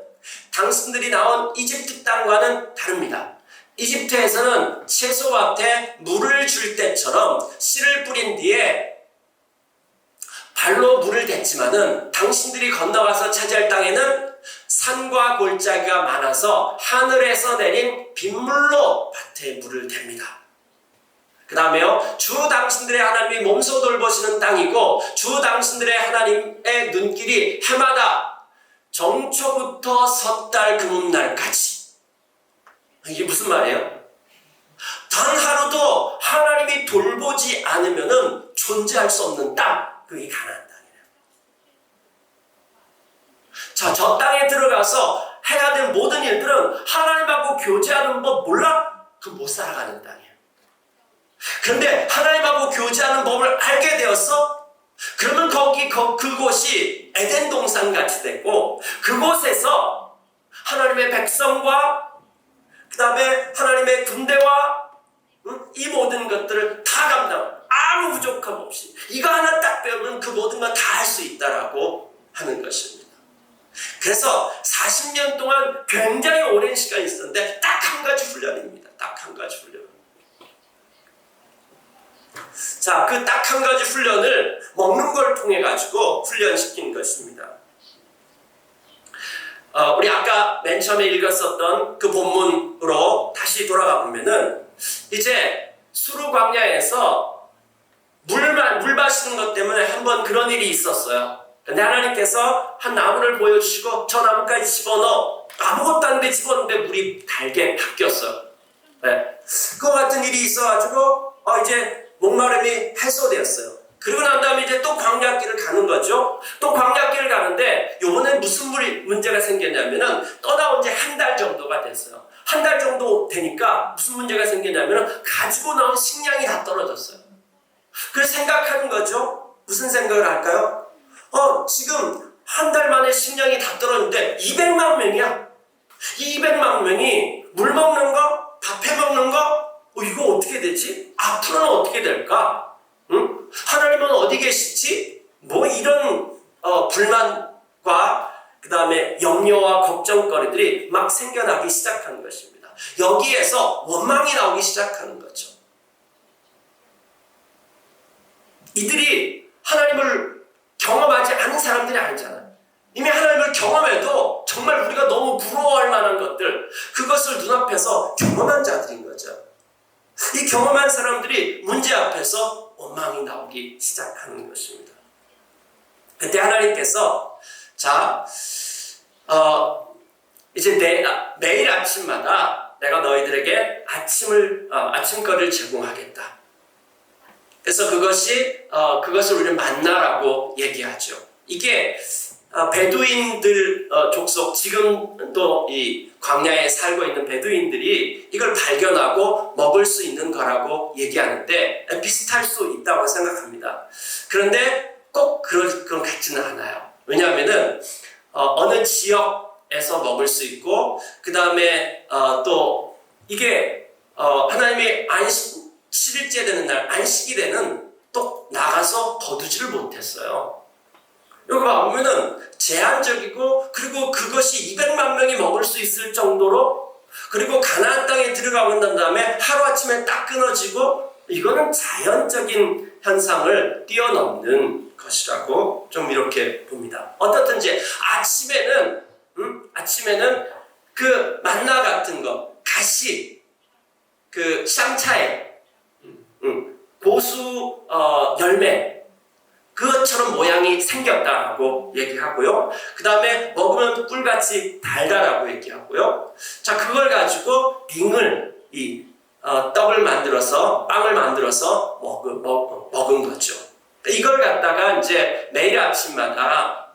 당신들이 나온 이집트 땅과는 다릅니다. 이집트에서는 채소밭에 물을 줄 때처럼 씨를 뿌린 뒤에 발로 물을 댔지만은 당신들이 건너가서 차지할 땅에는 산과 골짜기가 많아서 하늘에서 내린 빗물로 밭에 물을 댑니다. 그 다음에요, 주 당신들의 하나님이 몸소 돌보시는 땅이고 주 당신들의 하나님의 눈길이 해마다 정초부터 섣달 금음날까지. 이게 무슨 말이에요? 단 하루도 하나님이 돌보지 않으면은 존재할 수 없는 땅, 그게 가나안 땅이에요. 자, 저 땅에 들어가서 해야 될 모든 일들은 하나님하고 교제하는 법 몰라? 그 못 살아가는 땅이에요. 그런데 하나님하고 교제하는 법을 알게 되었어? 그러면 그곳이 에덴 동산 같이 되고 그곳에서 하나님의 백성과 그 다음에 하나님의 군대와 이 모든 것들을 다 감당, 아무 부족함 없이 이거 하나 딱 배우면 그 모든 걸 다 할 수 있다라고 하는 것입니다. 그래서 40년 동안 굉장히 오랜 시간이 있었는데 딱 한 가지 훈련입니다. 딱 한 가지 훈련. 자, 그 딱 한 가지 훈련을 먹는 걸 통해 가지고 훈련시킨 것입니다. 우리 아까 맨 처음에 읽었었던 그 본문으로 다시 돌아가 보면은 이제 수르 광야에서 물 마시는 것 때문에 한번 그런 일이 있었어요. 근데 하나님께서 한 나무를 보여주시고 저 나무까지 집어넣어. 아무것도 안 돼 집어넣는데 물이 달게 바뀌었어요. 네. 그와 같은 일이 있어가지고 이제 목마름이 해소되었어요. 그리고 난 다음에 이제 또 광야길을 가는 거죠. 또 광야길을 가는데 요번에 무슨 문제가 생겼냐면은 떠나온 지 한 달 정도가 됐어요. 한 달 정도 되니까 무슨 문제가 생겼냐면은 가지고 나온 식량이 다 떨어졌어요. 그래서 생각하는 거죠. 무슨 생각을 할까요? 지금 한 달 만에 식량이 다 떨어졌는데 200만 명이야. 이 200만 명이 물 먹는 거, 밥 해 먹는 거, 이거 어떻게 되지? 앞으로는 어떻게 될까? 응? 하나님은 어디 계시지? 뭐 이런 불만과 그 다음에 염려와 걱정거리들이 막 생겨나기 시작하는 것입니다. 여기에서 원망이 나오기 시작하는 거죠. 이들이 하나님을 경험하지 않은 사람들이 아니잖아요. 이미 하나님을 경험해도 정말 우리가 너무 부러워할 만한 것들, 그것을 눈앞에서 경험한 자들인 거죠. 이 경험한 사람들이 문제 앞에서 원망이 나오기 시작하는 것입니다. 그때 하나님께서 이제 매일 아침마다 내가 너희들에게 아침거리를 제공하겠다. 그래서 그것을 우리는 만나라고 얘기하죠. 이게 베두인들 족속, 지금도 이 광야에 살고 있는 베두인들이 이걸 발견하고 먹을 수 있는 거라고 얘기하는데 비슷할 수 있다고 생각합니다. 그런데 꼭 그런 것 같지는 않아요. 왜냐하면은 어느 지역에서 먹을 수 있고 그 다음에 또 이게 하나님이 7일째 되는 날 안식이 되는 또 나가서 거두지를 못했어요. 여기 보면은 제한적이고 그리고 그것이 200만 명이 먹을 수 있을 정도로 그리고 가나안 땅에 들어가고 난 다음에 하루아침에 딱 끊어지고 이거는 자연적인 현상을 뛰어넘는 것이라고 좀 이렇게 봅니다. 어떻든지 아침에는 그 만나 같은 거, 가시, 그 쌍차에 고수 열매 그것처럼 모양이 생겼다라고 얘기하고요. 그 다음에 먹으면 꿀같이 달다라고 얘기하고요. 자, 그걸 가지고 떡을 만들어서 빵을 만들어서 먹은 거죠. 이걸 갖다가 이제 매일 아침마다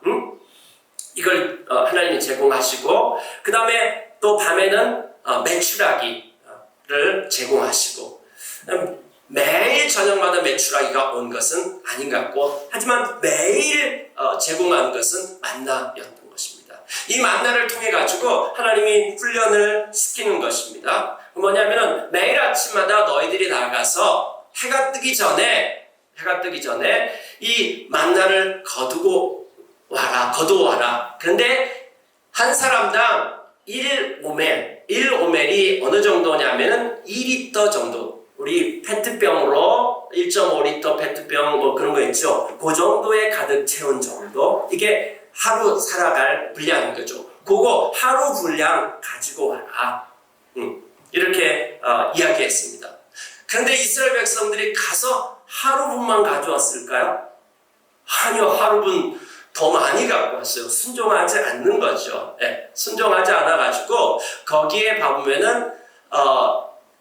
이걸 하나님이 제공하시고, 그 다음에 또 밤에는 메추라기를 제공하시고, 매일 저녁마다 메추라기가 온 것은 아닌 것 같고, 하지만 매일 제공하는 것은 만나였던 것입니다. 이 만나를 통해 가지고 하나님이 훈련을 시키는 것입니다. 뭐냐면은 매일 아침마다 너희들이 나가서 해가 뜨기 전에 이 만나를 거두어 와라. 그런데 한 사람당 1오멜이 어느 정도냐면은 2리터 정도. 우리 페트병으로 1.5리터 페트병 뭐 그런 거 있죠. 그 정도에 가득 채운 정도. 이게 하루 살아갈 분량인 거죠. 그거 하루 분량 가지고 와라. 이렇게 이야기했습니다. 그런데 이스라엘 백성들이 가서 하루분만 가져왔을까요? 아니요, 하루분 더 많이 갖고 왔어요. 순종하지 않는 거죠. 네, 순종하지 않아가지고 거기에 보면은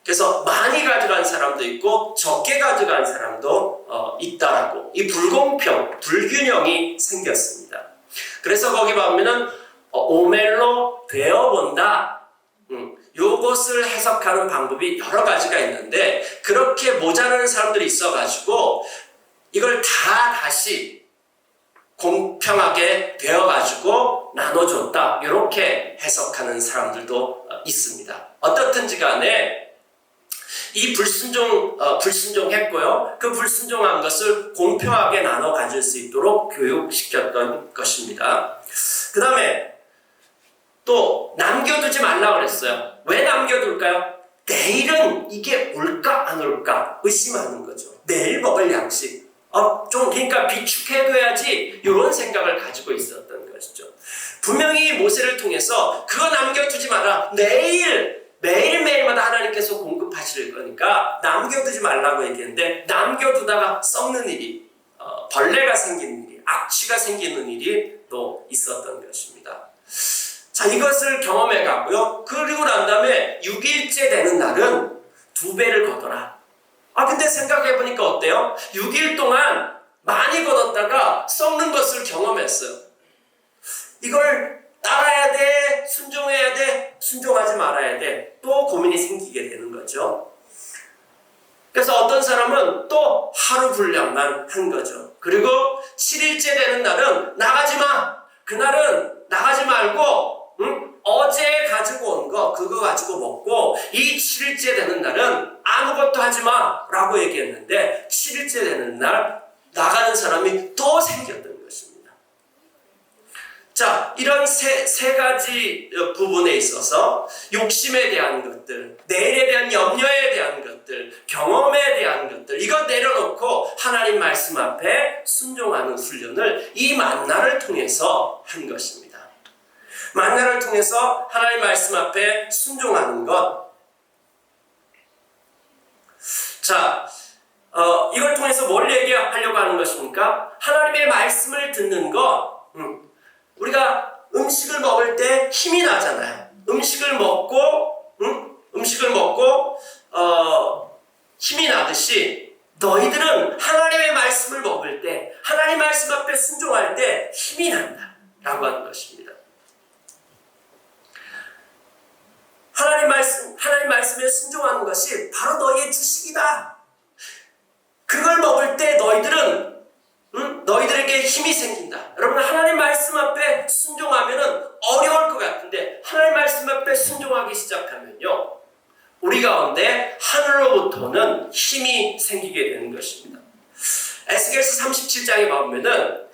그래서 많이 가져간 사람도 있고 적게 가져간 사람도 있다라고, 이 불균형이 생겼습니다. 그래서 거기 보면은 오멜로 되어본다. 요것을 해석하는 방법이 여러 가지가 있는데, 그렇게 모자라는 사람들이 있어가지고 이걸 다시 공평하게 되어가지고 나눠줬다, 이렇게 해석하는 사람들도 있습니다. 어떻든지 간에 이 불순종했고요. 그 불순종한 것을 공평하게 나눠 가질 수 있도록 교육시켰던 것입니다. 그 다음에 또 남겨두지 말라 그랬어요. 왜 남겨둘까요? 내일은 이게 올까 안 올까 의심하는 거죠. 내일 먹을 양식. 그러니까 비축해둬야지, 이런 생각을 가지고 있었던 것이죠. 분명히 모세를 통해서 그거 남겨두지 마라. 매일매일마다 하나님께서 공급하실 거니까 남겨두지 말라고 얘기했는데, 남겨두다가 썩는 일이, 벌레가 생기는 일이, 악취가 생기는 일이 또 있었던 것입니다. 자, 이것을 경험해 가고요. 그리고 난 다음에 6일째 되는 날은 2배를 거둬라. 근데 생각해 보니까 어때요? 6일 동안 많이 거뒀다가 썩는 것을 경험했어요. 이걸 따라야 돼? 순종해야 돼? 순종하지 말아야 돼? 또 고민이 생기게 되는 거죠. 그래서 어떤 사람은 또 하루 분량만 한 거죠. 그리고 7일째 되는 날은 나가지 마. 그날은 나가지 말고 어제 가지고 온 거 그거 가지고 먹고, 이 7일째 되는 날은 아무것도 하지 마 라고 얘기했는데, 7일째 되는 날 나가는 사람이 또 생겼던 것입니다. 자, 이런 세 가지 부분에 있어서 욕심에 대한 것들, 내일에 대한 염려에 대한 것들, 경험에 대한 것들, 이거 내려놓고 하나님 말씀 앞에 순종하는 훈련을 이 만나를 통해서 한 것입니다. 만나를 통해서 하나님 말씀 앞에 순종하는 것. 자, 이걸 통해서 뭘 얘기하려고 하는 것입니까? 하나님의 말씀을 듣는 것. 우리가 음식을 먹을 때 힘이 나잖아요. 음식을 먹고 힘이 나듯이 너희들은 하나님의 말씀을 먹을 때, 하나님 말씀 앞에 순종할 때 힘이 난다 라고 하는 것입니다. 하나님 말씀에 순종하는 것이 바로 너희의 주식이다. 그걸 먹을 때 너희들에게 힘이 생긴다. 여러분, 하나님 말씀 앞에 순종하면은 어려울 것 같은데, 하나님 말씀 앞에 순종하기 시작하면요, 우리 가운데 하늘로부터는 힘이 생기게 되는 것입니다. 에스겔서 37장에 보면은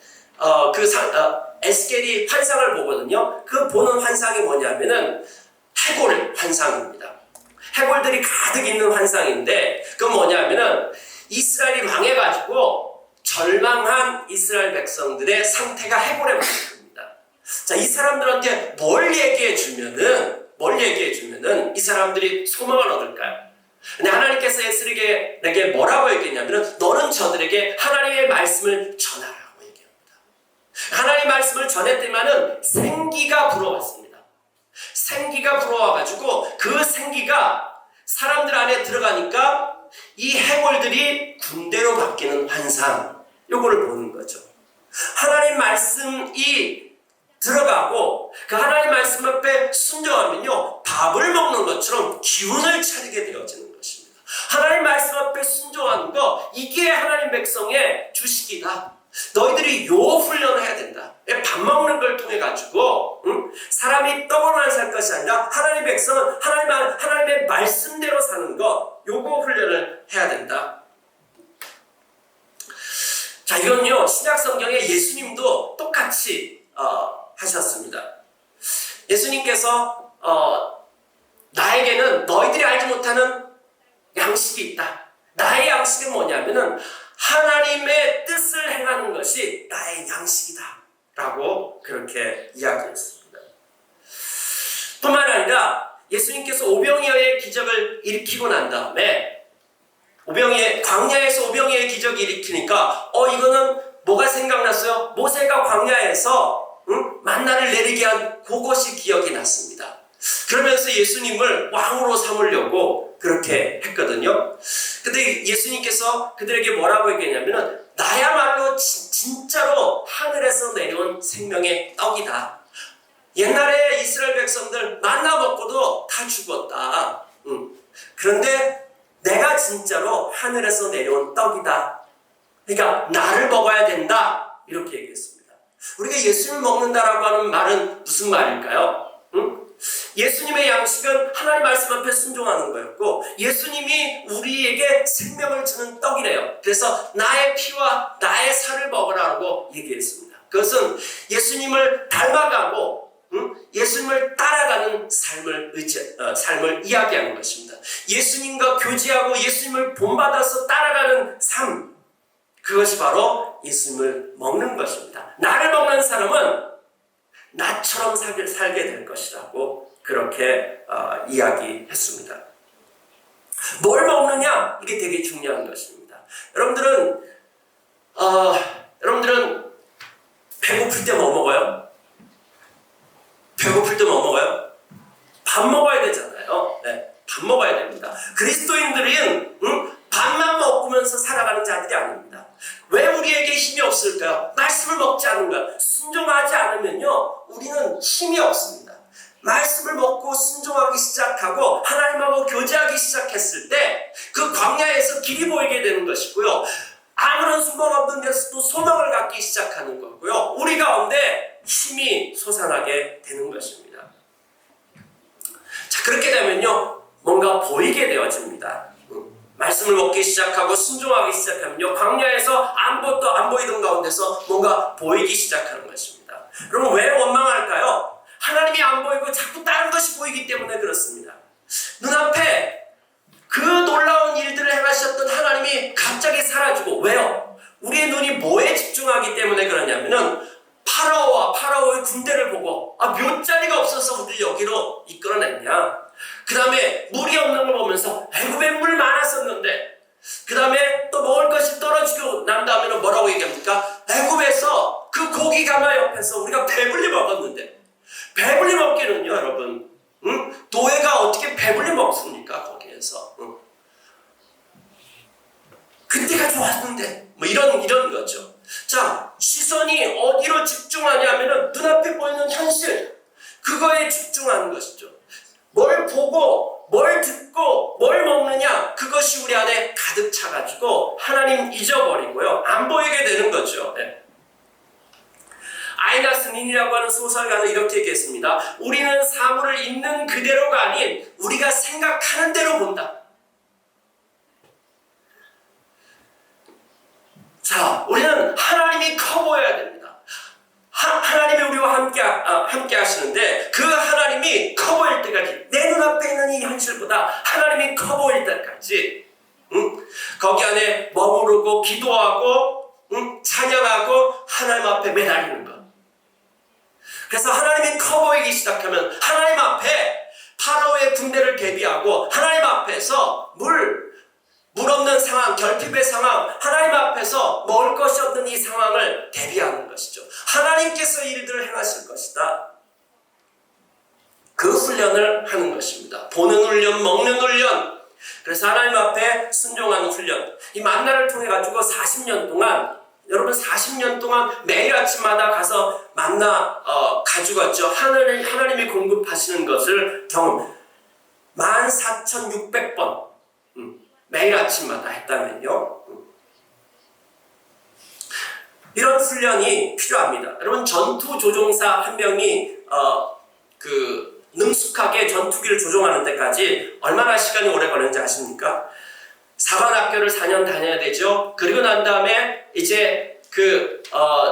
에스겔이 환상을 보거든요. 그 보는 환상이 뭐냐면은 해골 환상입니다. 해골들이 가득 있는 환상인데, 그건 뭐냐면은 이스라엘이 망해가지고 절망한 이스라엘 백성들의 상태가 해골에 맞는 겁니다. 자, 이 사람들한테 뭘 얘기해 주면은 이 사람들이 소망을 얻을까요? 근데 하나님께서 에스겔에게 뭐라고 얘기했냐면은, 너는 저들에게 하나님의 말씀을 전하라고 얘기합니다. 하나님 말씀을 전했더니만은 생기가 불어왔습니다. 생기가 불어와가지고 그 생기가 사람들 안에 들어가니까 이 해골들이 군대로 바뀌는 환상, 요거를 보는 거죠. 하나님 말씀이 들어가고 그 하나님 말씀 앞에 순종하면요, 밥을 먹는 것처럼 기운을 차리게 되어지는 것입니다. 하나님 말씀 앞에 순종하는 거, 이게 하나님 백성의 주식이다. 너희들이 요 훈련을 해야 된다. 밥 먹는 걸 통해 가지고 사람이 떡으로만 살 것이 아니라 하나님 백성은 하나님의 말씀대로 사는 것, 요거 훈련을 해야 된다. 자, 이건요, 신약 성경에 예수님도 똑같이 하셨습니다. 예수님께서 나에게는 너희들이 알지 못하는 양식이 있다. 나의 양식은 뭐냐면은 하나님의 뜻을 행하는 것이 나의 양식이다 라고 그렇게 이야기했습니다. 뿐만 아니라 예수님께서 오병이어의 기적을 일으키고 난 다음에 광야에서 오병이어의 기적을 일으키니까 이거는 뭐가 생각났어요? 모세가 광야에서 만나를 내리게 한 그것이 기억이 났습니다. 그러면서 예수님을 왕으로 삼으려고 그렇게 했거든요. 근데 예수님께서 그들에게 뭐라고 얘기했냐면은 나야말로 진짜로 하늘에서 내려온 생명의 떡이다. 옛날에 이스라엘 백성들 만나 먹고도 다 죽었다. 그런데 내가 진짜로 하늘에서 내려온 떡이다. 그러니까 나를 먹어야 된다. 이렇게 얘기했습니다. 우리가 예수님을 먹는다라고 하는 말은 무슨 말일까요? 예수님의 양식은 하나님 말씀 앞에 순종하는 거였고, 예수님이 우리에게 생명을 주는 떡이래요. 그래서 나의 피와 나의 살을 먹으라고 얘기했습니다. 그것은 예수님을 닮아가고 예수님을 따라가는 삶을 이야기하는 것입니다. 예수님과 교제하고 예수님을 본받아서 따라가는 삶, 그것이 바로 예수님을 먹는 것입니다. 나를 먹는 사람은 나처럼 살게 될 것이라고 그렇게 이야기했습니다. 뭘 먹느냐? 이게 되게 중요한 것입니다. 여러분들은 배고플 때 뭐 먹어요? 배고플 때 뭐 먹어요? 밥 먹어야 되잖아요. 네, 밥 먹어야 됩니다. 그리스도인들은 밥만 먹으면서 살아가는 자들이 아닙니다. 왜 우리에게 힘이 없을까요? 말씀을 먹지 않은 거야. 순종하지 않으면요, 우리는 힘이 없습니다. 말씀을 먹고 순종하기 시작하고 하나님하고 교제하기 시작했을 때 그 광야에서 길이 보이게 되는 것이고요, 아무런 소망 없는 데서도 소망을 갖기 시작하는 거고요, 우리 가운데 힘이 솟아나게 되는 것입니다. 자, 그렇게 되면요, 뭔가 보이게 되어집니다. 말씀을 먹기 시작하고 순종하기 시작하면요, 광야에서 아무것도 안 보이던 가운데서 뭔가 보이기 시작하는 것입니다. 그럼 왜 원망할까요? 하나님이 안 보이고 자꾸 다른 것이 보이기 때문에 그렇습니다. 눈앞에 그 놀라운 일들을 행하셨던 하나님이 갑자기 사라지고, 왜요? 우리의 눈이 뭐에 집중하기 때문에 그러냐면은 파라오의 군대를 보고 몇 자리가 없어서 우리를 여기로 이끌어냈냐, 그 다음에 물이 없는 걸 보면서 애굽에 물 많았었는데, 그 다음에 또 먹을 것이 떨어지고 난 다음에는 뭐라고 얘기합니까? 애굽에서 그 고기 가마 옆에서 우리가 배불리 먹었는데, 배불리 먹기는요, 여러분, 노예가 어떻게 배불리 먹습니까? 거기에서 그때가 좋았는데 뭐 이런 거죠. 자, 시선이 어디로 집중하냐면은 눈앞에 보이는 현실, 그거에 집중하는 것이죠. 뭘 보고 뭘 듣고 뭘 먹느냐, 그것이 우리 안에 가득 차가지고 하나님 잊어버리고요, 안 보이게 되는 거죠. 네. 아이나스 닌이라고 하는 소설가는 이렇게 얘기했습니다. 우리는 사물을 있는 그대로가 아닌 우리가 생각하는 대로 본다. 자, 우리는 하나님이 커 보여야 됩니다. 하나님이 우리와 함께 하시는데, 그 하나님이 커 보일 때까지, 내 눈앞에 있는 이 현실보다 하나님이 커 보일 때까지 거기 안에 머무르고 기도하고 찬양하고 하나님 앞에 매달리는 것. 그래서 하나님이 커 보이기 시작하면 하나님 앞에 파라오의 군대를 대비하고 하나님 앞에서 물 없는 상황, 결핍의 상황, 하나님 앞에서 먹을 것이 없는 이 상황을 대비하는 것이죠. 하나님께서 일들을 행하실 것이다. 그 훈련을 하는 것입니다. 보는 훈련, 먹는 훈련. 그래서 하나님 앞에 순종하는 훈련. 이 만나를 통해 가지고 40년 동안 여러분 40년 동안 매일 아침마다 가서 만나 가지고 왔죠. 하나님이 공급하시는 것을 경험 14,600번 매일 아침마다 했다면요. 이런 훈련이 필요합니다. 여러분 전투 조종사 한 명이 능숙하게 전투기를 조종하는 데까지 얼마나 시간이 오래 걸리는지 아십니까? 사관학교를 4년 다녀야 되죠. 그리고 난 다음에 이제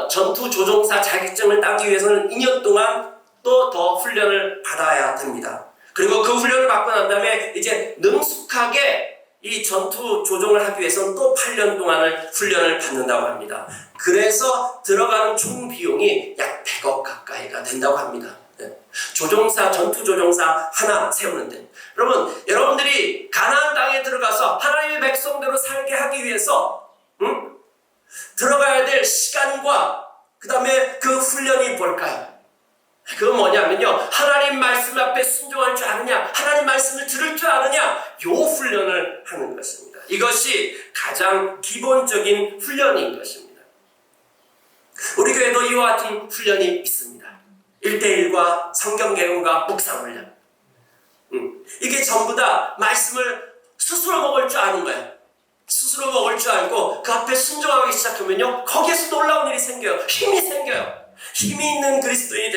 전투 조종사 자격증을 따기 위해서는 2년 동안 또 더 훈련을 받아야 됩니다. 그리고 그 훈련을 받고 난 다음에 이제 능숙하게 이 전투 조종을 하기 위해서는 또 8년 동안을 훈련을 받는다고 합니다. 그래서 들어가는 총 비용이 약 100억 가까이가 된다고 합니다. 전투 조종사 하나 세우는데, 여러분들이 가나안 땅에 들어가서 하나님의 백성대로 살게 하기 위해서 들어가야 될 시간과 그 다음에 그 훈련이 뭘까요? 그건 뭐냐면요, 하나님 말씀 앞에 순종할 줄 아느냐, 하나님 말씀을 들을 줄 아느냐, 요 훈련을 하는 것입니다. 이것이 가장 기본적인 훈련인 것입니다. 우리 교회도 이와 같은 훈련이 있습니다. 1대1과 성경 개념과 묵상 훈련. 이게 전부 다 말씀을 스스로 먹을 줄 아는 거예요. 스스로 먹을 줄 알고 그 앞에 순종하기 시작하면요, 거기에서 놀라운 일이 생겨요. 힘이 생겨요. 힘이 있는 그리스도인이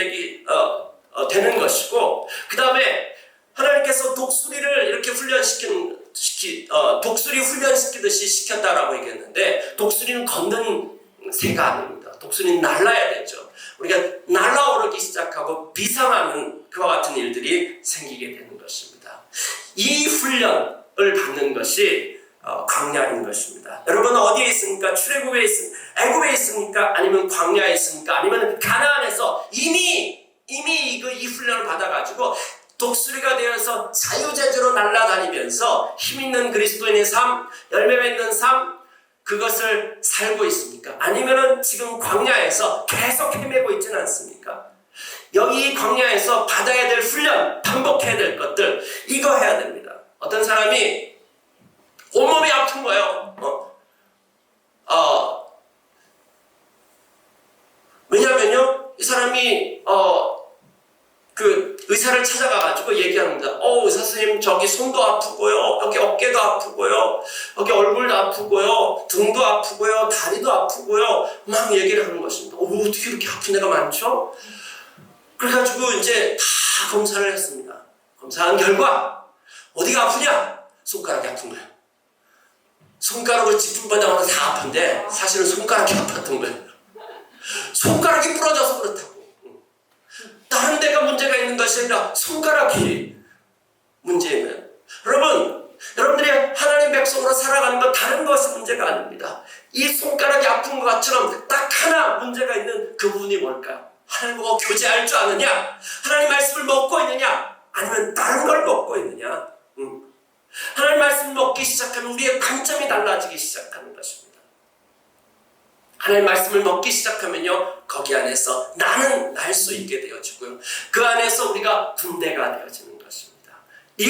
되는 것이고, 그 다음에 하나님께서 독수리를 이렇게 독수리 훈련시키듯이 시켰다라고 얘기했는데, 독수리는 걷는 새가 아닙니다. 독수리는 날아야 되죠. 우리가 날아오르기 시작하고 비상하는 그와 같은 일들이 생기게 되는 것입니다. 이 훈련을 받는 것이 광야인 것입니다. 여러분 어디에 있습니까? 출애굽에 있습니까? 애굽에 있습니까? 아니면 광야에 있습니까? 아니면 가나안에서 이미 이 훈련을 받아가지고 독수리가 되어서 자유자재로 날아다니면서 힘있는 그리스도인의 삶, 열매 맺는 삶, 그것을 살고 있습니까? 아니면은 지금 광야에서 계속 헤매고 있지는 않습니까? 여기 광야에서 받아야 될 훈련, 반복해야 될 것들, 이거 해야 됩니다. 어떤 사람이 온몸이 아픈 거예요. 왜냐면요, 이 사람이 의사를 찾아가가지고 얘기합니다. 의사 선생님, 저기 손도 아프고요, 여기 어깨도 아프고요, 여기 얼굴도 아프고요, 등도 아프고요, 다리도 아프고요, 막 얘기를 하는 것입니다. 어떻게 이렇게 아픈 데가 많죠? 그래가지고 이제 다 검사를 했습니다. 검사한 결과 어디가 아프냐? 손가락이 아픈 거예요. 손가락을 짚은바닥마다 다 아픈데 사실은 손가락이 아팠던 거예요. 손가락이 부러져서 그렇다고. 다른 데가 문제가 있는 것이 아니라 손가락이 문제인 거예요. 여러분들이 하나님 백성으로 살아가는 건 다른 것이 문제가 아닙니다. 이 손가락이 아픈 것처럼 딱 하나 문제가 있는 그 부분이 뭘까요? 하나님과 교제할 줄 아느냐? 하나님 말씀을 먹고 있느냐? 아니면 다른 걸 먹고 있느냐? 하나님 말씀을 먹기 시작하면 우리의 관점이 달라지기 시작하는 것입니다. 하나님 말씀을 먹기 시작하면요, 거기 안에서 나는 날 수 있게 되어지고요, 그 안에서 우리가 군대가 되어지는 것입니다. 이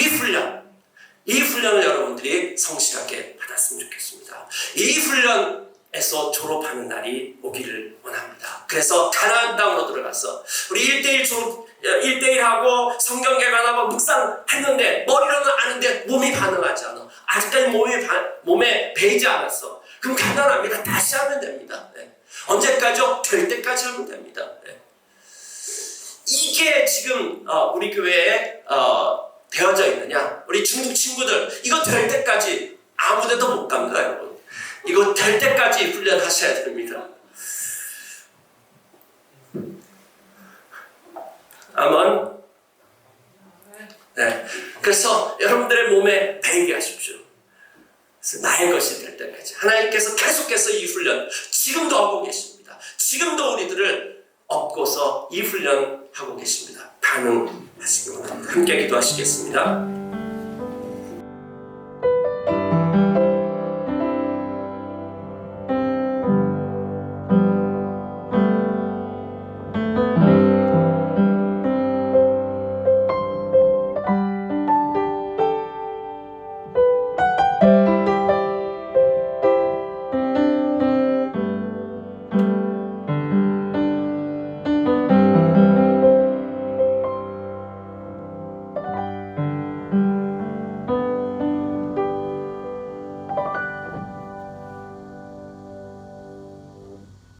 훈련을 여러분들이 성실하게 받았으면 좋겠습니다. 이 훈련에서 졸업하는 날이 오기를 원합니다. 그래서 가나안 땅으로 들어가서 우리 1대1하고 성경 개관하고 묵상했는데 머리로는 아는데 몸이 반응하지 않아. 아직까지 몸에 배이지 않았어. 그럼 간단합니다. 다시 하면 됩니다. 언제까지요? 될 때까지 하면 됩니다. 이게 지금 우리 교회에 되어져 있느냐? 우리 중국 친구들, 이거 될 때까지 아무데도 못 갑니다, 여러분. 이거 될 때까지 훈련하셔야 됩니다. 아멘. 그래서 여러분들의 몸에 배이게 하십시오. 나의 것이 될 때까지. 하나님께서 계속해서 이 훈련 지금도 하고 계십니다. 지금도 우리들을 업고서 이 훈련 하고 계십니다. 반응하시기 바랍니다. 함께 기도하시겠습니다.